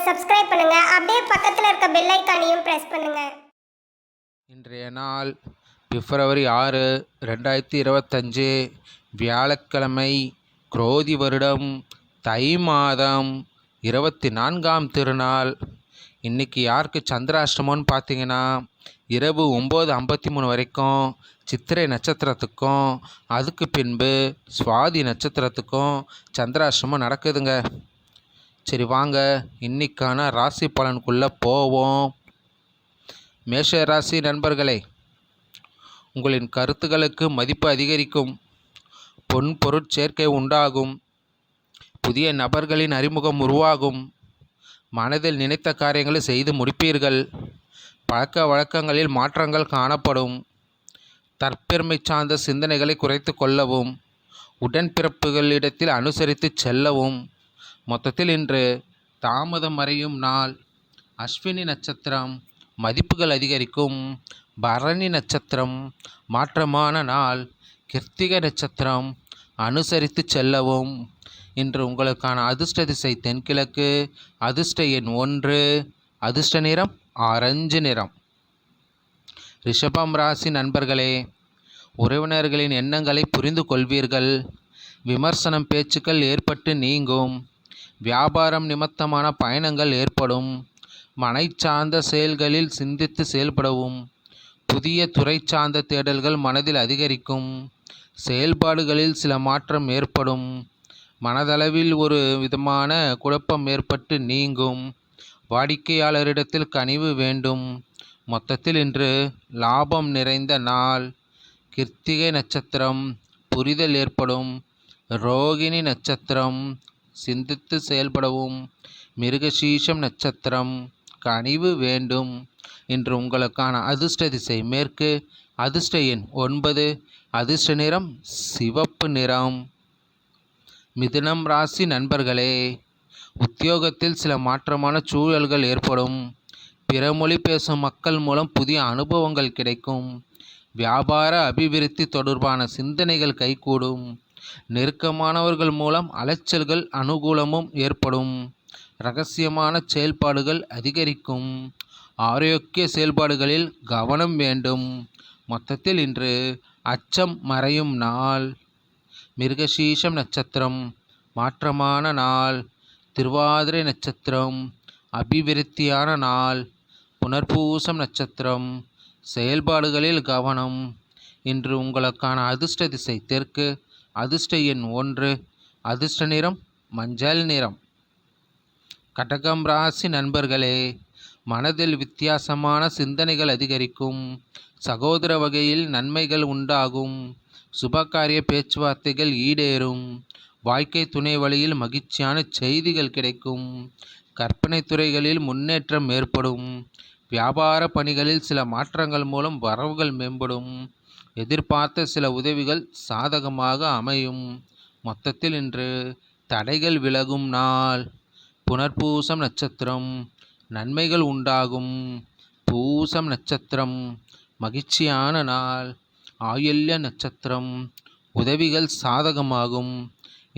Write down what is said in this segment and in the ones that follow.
Subscribe பண்ணுங்க. அப்படியே பக்கத்துல இருக்க பெல் ஐகானையும் பிரஸ் பண்ணுங்க. இன்றைய நாள் பிப்ரவரி 6, 2025 வியாழக்கிழமை. குரோதி வருடம் தை மாதம் 24ஆம் திருநாள். இன்றைக்கி யாருக்கு சந்திராஷ்டமம்னு பார்த்தீங்கன்னா, இரவு 9:53 வரைக்கும் சித்திரை நட்சத்திரத்துக்கும் அதுக்கு பின்பு சுவாதி நட்சத்திரத்துக்கும் சந்திராஷ்டமம் நடக்குதுங்க. சரி வாங்க இன்னைக்கான ராசி பலனுக்குள்ளே போவோம். மேஷ ராசி நண்பர்களே, உங்களின் கருத்துக்களுக்கு மதிப்பு அதிகரிக்கும். பொன் பொருட்சேர்க்கை உண்டாகும். புதிய நபர்களின் அறிமுகம் உருவாகும். மனதில் நினைத்த காரியங்களை செய்து முடிப்பீர்கள். பழக்க வழக்கங்களில் மாற்றங்கள் காணப்படும். தற்பெருமை சார்ந்த சிந்தனைகளை குறைத்து கொள்ளவும், உடன்பிறப்புகளிடத்தில் அனுசரித்து செல்லவும். மொத்தத்தில் இன்று தாமதம் அறையும் நாள். அஸ்வினி நட்சத்திரம் மதிப்புகள் அதிகரிக்கும். பரணி நட்சத்திரம் மாற்றமான நாள். கிருத்திகை நட்சத்திரம் அனுசரித்து செல்லவும். இன்று உங்களுக்கான அதிர்ஷ்ட திசை தென்கிழக்கு. அதிர்ஷ்ட எண் 1. அதிர்ஷ்ட நிறம் ஆரஞ்சு நிறம். ரிஷபம் ராசி நண்பர்களே, உறவினர்களின் எண்ணங்களை புரிந்து கொள்வீர்கள். விமர்சனம் பேச்சுக்கள் ஏற்பட்டு நீங்கும். வியாபாரம் நிமித்தமான பயணங்கள் ஏற்படும். மனை சார்ந்த செயல்களில் சிந்தித்து செயல்படவும். புதிய துறை சார்ந்த தேடல்கள் மனதில் அதிகரிக்கும். செயல்பாடுகளில் சில மாற்றம் ஏற்படும். மனதளவில் ஒரு விதமான குழப்பம் ஏற்பட்டு நீங்கும். வாடிக்கையாளரிடத்தில் கனிவு வேண்டும். மொத்தத்தில் இன்று லாபம் நிறைந்த நாள். கிருத்திகை நட்சத்திரம் புரிதல் ஏற்படும். ரோகிணி நட்சத்திரம் சிந்தித்து செயல்படவும். மிருகசீஷம் நட்சத்திரம் கனிவு வேண்டும். இன்று உங்களுக்கான அதிர்ஷ்ட திசை மேற்கு. அதிர்ஷ்ட எண் 9. அதிர்ஷ்ட நிறம் சிவப்பு நிறம். மிதுனம் ராசி நண்பர்களே, உத்தியோகத்தில் சில மாற்றமான சூழல்கள் ஏற்படும். பிற மொழி பேசும் மக்கள் மூலம் புதிய அனுபவங்கள் கிடைக்கும். வியாபார அபிவிருத்தி தொடர்பான சிந்தனைகள் கைகூடும். நெருக்கமானவர்கள் மூலம் அலைச்சல்கள் அனுகூலமும் ஏற்படும். இரகசியமான செயல்பாடுகள் அதிகரிக்கும். ஆரோக்கிய செயல்பாடுகளில் கவனம் வேண்டும். மொத்தத்தில் இன்று அச்சம் மறையும் நாள். மிருகசீஷம் நட்சத்திரம் மாற்றமான நாள். திருவாதிரை நட்சத்திரம் அபிவிருத்தியான நாள். புனர்பூசம் நட்சத்திரம் செயல்பாடுகளில் கவனம். இன்று உங்களுக்கான அதிர்ஷ்ட திசை தெற்கு. அதிர்ஷ்ட எண் 1. அதிர்ஷ்ட நிறம் மஞ்சள் நிறம். கடகம் ராசி நண்பர்களே, மனதில் வித்தியாசமான சிந்தனைகள் அதிகரிக்கும். சகோதர வகையில் நன்மைகள் உண்டாகும். சுபகாரிய பேச்சுவார்த்தைகள் ஈடேறும். வாழ்க்கை துணை வழியில் மகிழ்ச்சியான செய்திகள் கிடைக்கும். கற்பனை துறைகளில் முன்னேற்றம் ஏற்படும். வியாபார பணிகளில் சில மாற்றங்கள் மூலம் வரவுகள் மேம்படும். எதிர்பார்த்த சில உதவிகள் சாதகமாக அமையும். மொத்தத்தில் இன்று தடைகள் விலகும் நாள். புனர்பூசம் நட்சத்திரம் நன்மைகள் உண்டாகும். பூசம் நட்சத்திரம் மகிழ்ச்சியான நாள். ஆயில்ய நட்சத்திரம் உதவிகள் சாதகமாகும்.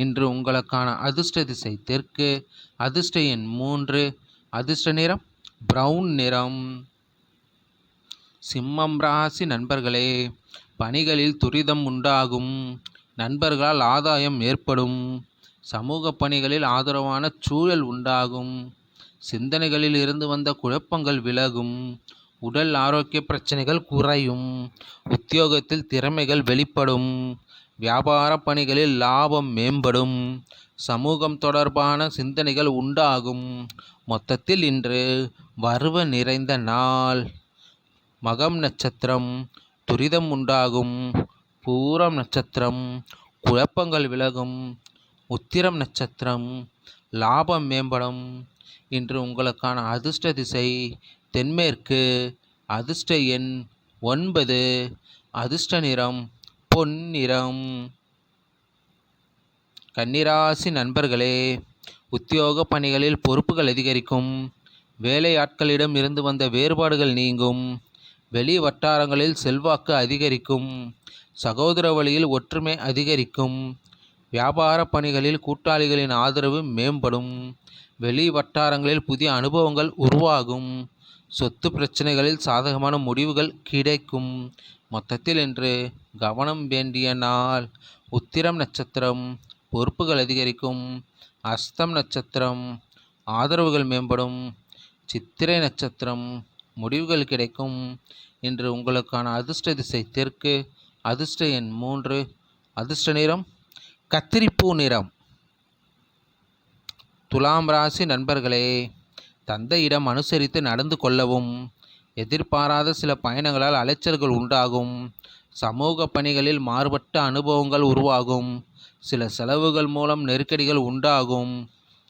இன்று உங்களுக்கான அதிர்ஷ்ட திசை தெற்கு. அதிர்ஷ்ட எண் 3. அதிர்ஷ்ட நிறம் பிரவுன் நிறம். சிம்மம் ராசி நண்பர்களே, பணிகளில் துரிதம் உண்டாகும். நண்பர்களால் ஆதாயம் ஏற்படும். சமூக பணிகளில் ஆதரவான சூழல் உண்டாகும். சிந்தனைகளில் இருந்து வந்த குழப்பங்கள் விலகும். உடல் ஆரோக்கிய பிரச்சனைகள் குறையும். உத்தியோகத்தில் திறமைகள் வெளிப்படும். வியாபார பணிகளில் லாபம் மேம்படும். சமூகம் தொடர்பான சிந்தனைகள் உண்டாகும். மொத்தத்தில் இன்று வருவ நிறைந்த நாள். மகம் நட்சத்திரம் துரிதம் உண்டாகும். பூரம் நட்சத்திரம் குழப்பங்கள் விலகும். உத்திரம் நட்சத்திரம் லாபம் மேம்படும். இன்று உங்களுக்கான அதிர்ஷ்ட திசை தென்மேற்கு. அதிர்ஷ்ட எண் 9. அதிர்ஷ்ட நிறம் பொன்னிறம். கன்னிராசி நண்பர்களே, உத்தியோக பணிகளில் பொறுப்புகள் அதிகரிக்கும். வேலையாட்களிடம் இருந்து வந்த வேறுபாடுகள் நீங்கும். வெளி வட்டாரங்களில் செல்வாக்கு அதிகரிக்கும். சகோதர வழியில் ஒற்றுமை அதிகரிக்கும். வியாபார பணிகளில் கூட்டாளிகளின் ஆதரவு மேம்படும். வெளி வட்டாரங்களில் புதிய அனுபவங்கள் உருவாகும். சொத்து பிரச்சனைகளில் சாதகமான முடிவுகள் கிடைக்கும். மொத்தத்தில் இன்று கவனம் வேண்டிய நாள். உத்திரம் நட்சத்திரம் பொறுப்புகள் அதிகரிக்கும். அஸ்தம் நட்சத்திரம் ஆதரவுகள் மேம்படும். சித்திரை நட்சத்திரம் முடிவுகள் கிடைக்கும். இன்று உங்களுக்கான அதிர்ஷ்ட திசை தெற்கு. அதிர்ஷ்ட எண் 3. அதிர்ஷ்ட நிறம் கத்திரிப்பூ நிறம். துலாம் ராசி நண்பர்களே, தந்தையிடம் அனுசரித்து நடந்து கொள்ளவும். எதிர்பாராத சில பயணங்களால் அலைச்சல்கள் உண்டாகும். சமூக பணிகளில் மாறுபட்ட அனுபவங்கள் உருவாகும். சில செலவுகள் மூலம் நெருக்கடிகள் உண்டாகும்.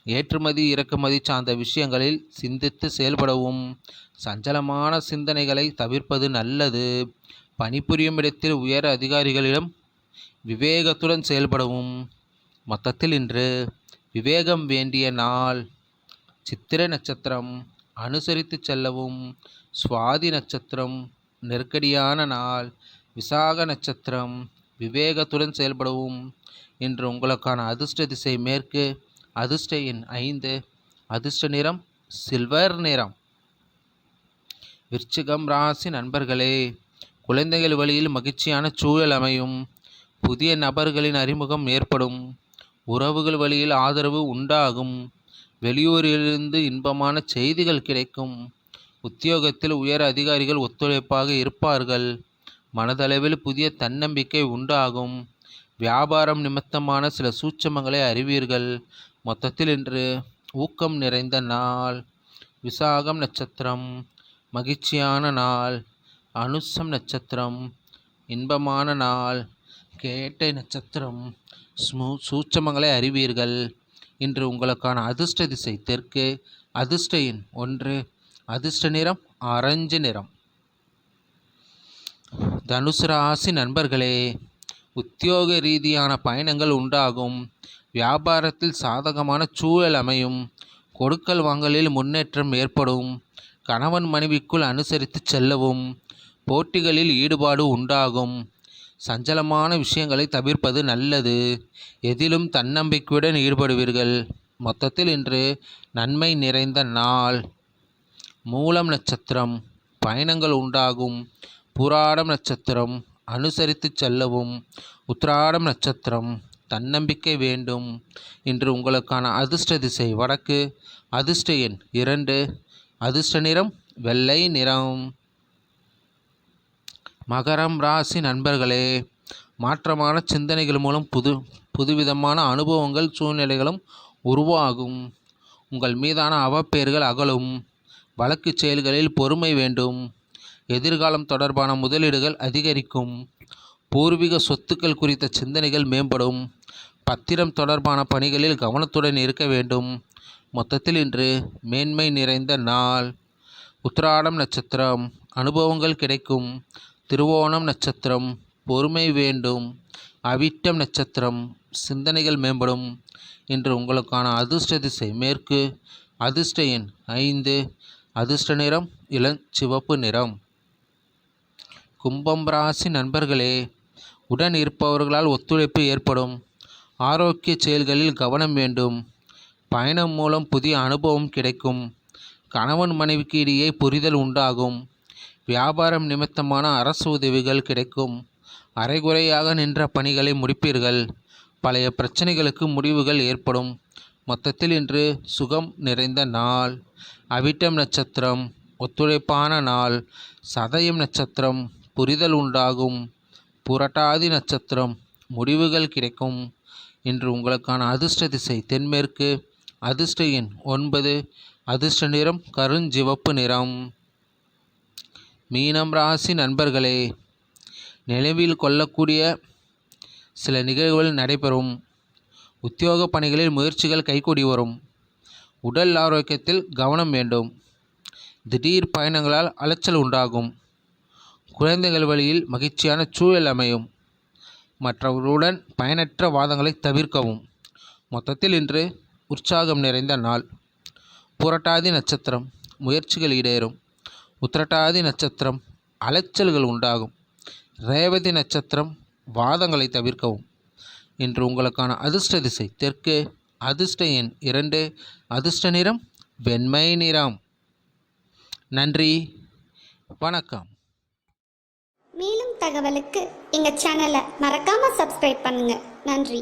ஏற்றுமதி இறக்குமதி சார்ந்த விஷயங்களில் சிந்தித்து செயல்படவும். சஞ்சலமான சிந்தனைகளை தவிர்ப்பது நல்லது. பணிபுரியும் இடத்தில் உயர் அதிகாரிகளிடம் விவேகத்துடன் செயல்படவும். மொத்தத்தில் இன்று விவேகம் வேண்டிய நாள். சித்திரை நட்சத்திரம் அனுசரித்து செல்லவும். சுவாதி நட்சத்திரம் நெருக்கடியான நாள். விசாக நட்சத்திரம் விவேகத்துடன் செயல்படவும். இன்று உங்களுக்கான அதிர்ஷ்ட திசை மேற்கு. அதிர்ஷ்ட எண் 5. அதிர்ஷ்ட நிறம் சில்வர் நிறம். விருச்சிகம் ராசி நண்பர்களே, குழந்தைகள் வழியில் மகிழ்ச்சியான சூழல் அமையும். புதிய நபர்களின் அறிமுகம் ஏற்படும். உறவுகள் வழியில் ஆதரவு உண்டாகும். வெளியூரிலிருந்து இன்பமான செய்திகள் கிடைக்கும். உத்தியோகத்தில் உயர் அதிகாரிகள் ஒத்துழைப்பாக இருப்பார்கள். மனதளவில் புதிய தன்னம்பிக்கை உண்டாகும். வியாபாரம் நிமித்தமான சில சூட்சமங்களை அறிவீர்கள். மொத்தத்தில் இன்று ஊக்கம் நிறைந்த நாள். விசாகம் நட்சத்திரம் மகிழ்ச்சியான நாள். அனுசம் நட்சத்திரம் இன்பமான நாள். கேட்டை நட்சத்திரம் சூட்சமங்களை அறிவீர்கள். இன்று உங்களுக்கான அதிர்ஷ்ட திசை தெற்கு. அதிர்ஷ்ட எண் 1. அதிர்ஷ்ட நிறம் ஆரஞ்சு நிறம். தனுசு ராசி நண்பர்களே, உத்தியோக ரீதியான பயணங்கள் உண்டாகும். வியாபாரத்தில் சாதகமான சூழல் அமையும். கொடுக்கல் வாங்கலில் முன்னேற்றம் ஏற்படும். கணவன் மனைவிக்குள் அனுசரித்து செல்லவும். போட்டிகளில் ஈடுபாடு உண்டாகும். சஞ்சலமான விஷயங்களை தவிர்ப்பது நல்லது. எதிலும் தன்னம்பிக்கையுடன் ஈடுபடுவீர்கள். மொத்தத்தில் இன்று நன்மை நிறைந்த நாள். மூலம் நட்சத்திரம் பயணங்கள் உண்டாகும். புராடம் நட்சத்திரம் அனுசரித்து செல்லவும். உத்திராடம் நட்சத்திரம் தன்னம்பிக்கை வேண்டும். இன்று உங்களுக்கான அதிர்ஷ்ட திசை வடக்கு. அதிர்ஷ்ட எண் 2. அதிர்ஷ்ட நிறம் வெள்ளை நிறம். மகரம் ராசி நண்பர்களே, மாற்றமான சிந்தனைகள் மூலம் புதுவிதமான அனுபவங்கள் சூழ்நிலைகளும் உருவாகும். உங்கள் மீதான அவப்பெயர்கள் அகலும். வழக்கு செயல்களில் பொறுமை வேண்டும். எதிர்காலம் தொடர்பான முதலீடுகள் அதிகரிக்கும். பூர்வீக சொத்துக்கள் குறித்த சிந்தனைகள் மேம்படும். பத்திரம் தொடர்பான பணிகளில் கவனத்துடன் இருக்க வேண்டும். மொத்தத்தில் இன்று மேன்மை நிறைந்த நாள். உத்திராடம் நட்சத்திரம் அனுபவங்கள் கிடைக்கும். திருவோணம் நட்சத்திரம் பொறுமை வேண்டும். அவிட்டம் நட்சத்திரம் சிந்தனைகள் மேம்படும். இன்று உங்களுக்கான அதிர்ஷ்ட திசை மேற்கு. அதிர்ஷ்ட எண் 5. அதிர்ஷ்ட நிறம் இளஞ்சிவப்பு நிறம். கும்பம் ராசி நண்பர்களே, உடன் இருப்பவர்களால் ஒத்துழைப்பு ஏற்படும். ஆரோக்கிய செயல்களில் கவனம் வேண்டும். பயணம் மூலம் புதிய அனுபவம் கிடைக்கும். கணவன் மனைவிக்கு இடையே புரிதல் உண்டாகும். வியாபாரம் நிமித்தமான அரசு உதவிகள் கிடைக்கும். அரைகுறையாக நின்ற பணிகளை முடிப்பீர்கள். பழைய பிரச்சனைகளுக்கு முடிவுகள் ஏற்படும். மொத்தத்தில் இன்று சுகம் நிறைந்த நாள். அவிட்டம் நட்சத்திரம் ஒத்துழைப்பான நாள். சதயம் நட்சத்திரம் புரிதல் உண்டாகும். புரட்டாதி நட்சத்திரம் முடிவுகள் கிடைக்கும். இன்று உங்களுக்கான அதிர்ஷ்ட திசை தென்மேற்கு. அதிர்ஷ்ட எண் 9. அதிர்ஷ்ட நிறம் கருஞ்சிவப்பு நிறம். மீனம் ராசி நண்பர்களே, நினைவில் கொள்ளக்கூடிய சில நிகழ்வுகள் நடைபெறும். உத்தியோக பணிகளில் முயற்சிகள் கைகூடி வரும். உடல் ஆரோக்கியத்தில் கவனம் வேண்டும். திடீர் பயணங்களால் அலைச்சல் உண்டாகும். குழந்தைகள் வழியில் மகிழ்ச்சியான சூழல் அமையும். மற்றவர்களுடன் பயனற்ற வாதங்களை தவிர்க்கவும். மொத்தத்தில் இன்று உற்சாகம் நிறைந்த நாள். புரட்டாதி நட்சத்திரம் முயற்சிகள் ஈடேறும். உத்திரட்டாதி நட்சத்திரம் அலைச்சல்கள் உண்டாகும். ரேவதி நட்சத்திரம் வாதங்களை தவிர்க்கவும். இன்று உங்களுக்கான அதிர்ஷ்ட திசை தெற்கு. அதிர்ஷ்ட எண் 2, அதிர்ஷ்ட நிறம் வெண்மை நிறம். நன்றி, வணக்கம். மேலும் தகவலுக்கு எங்கள் சேனலை மறக்காமல் சப்ஸ்கிரைப் பண்ணுங்கள். நன்றி.